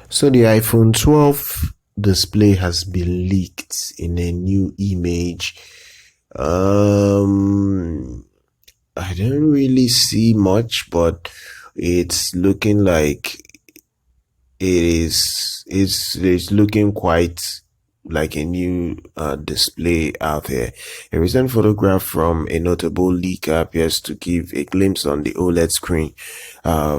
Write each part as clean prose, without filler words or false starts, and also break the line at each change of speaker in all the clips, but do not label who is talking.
So the iPhone 12 display has been leaked in a new image. I don't really see much, but it's looking like it's looking quite like a new display out there. A recent photograph from a notable leaker appears to give a glimpse on the OLED screen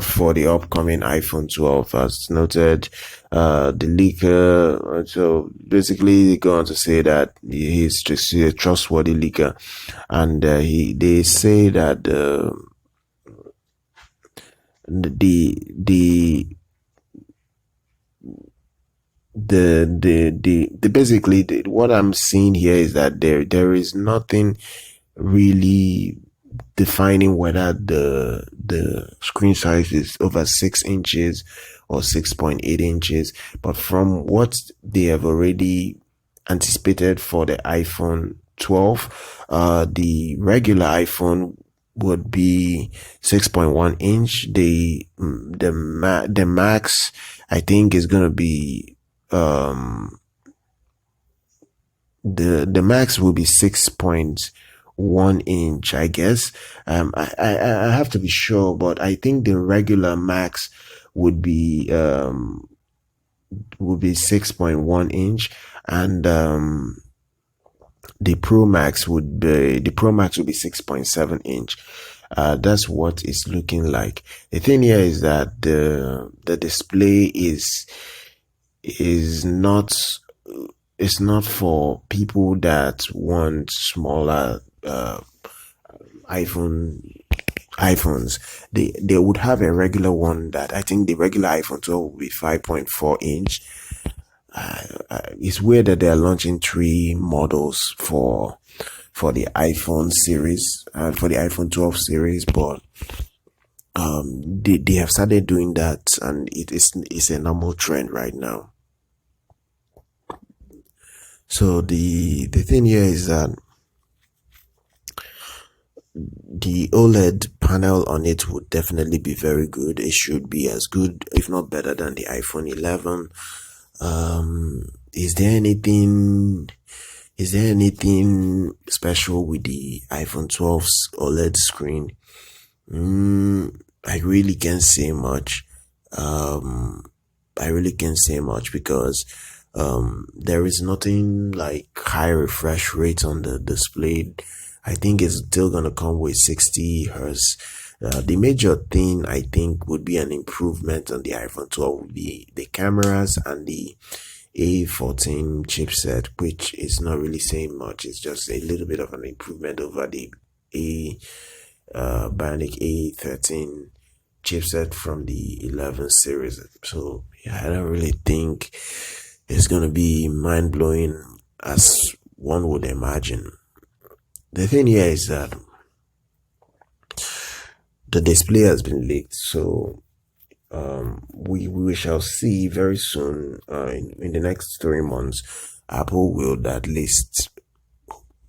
for the upcoming iPhone 12. As noted, the leaker, so basically they go on to say that he's just a trustworthy leaker, and they say that the basically what I'm seeing here is that there is nothing really defining whether the screen size is over 6 inches or 6.8 inches, but from what they have already anticipated for the iPhone 12, the regular iPhone would be 6.1 inch. The max I think is gonna be the max will be 6.1 inch, I guess. I have to be sure, but I think the regular max would be 6.1 inch, and the Pro Max would be 6.7 inch. That's what it's looking like. The thing here is that the display is not, it's not for people that want smaller iPhones. They would have a regular one that I think the regular iPhone 12 will be 5.4 inch. It's weird that they are launching 3 models for the iPhone series and for the iPhone 12 series, but they have started doing that, and it's a normal trend right now. So the thing here is that the OLED panel on it would definitely be very good. It should be as good, if not better, than the iPhone 11. Is there anything special with the iPhone 12's OLED screen? I really can't say much. Because there is nothing like high refresh rate on the display. I think it's still gonna come with 60 hertz. The major thing I think would be an improvement on the iPhone 12 would be the cameras and the A14 chipset, which is not really saying much. It's just a little bit of an improvement over the Bionic A13 chipset from the 11 series. So yeah, I don't really think it's gonna be mind-blowing as one would imagine. The thing here is that the display has been leaked, so we shall see very soon, in the next 3 months, Apple will at least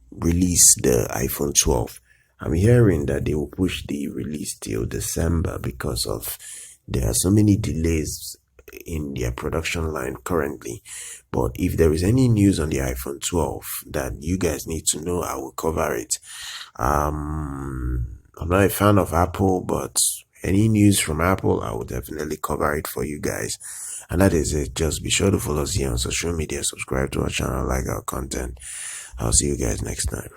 release the iPhone 12. I'm hearing that they will push the release till December because of there are so many delays in their production line currently. But if there is any news on the iPhone 12 that you guys need to know, I will cover it. I'm not a fan of Apple, but any news from Apple, I will definitely cover it for you guys. And that is it. Just be sure to follow us here on social media, subscribe to our channel, like our content. I'll see you guys next time.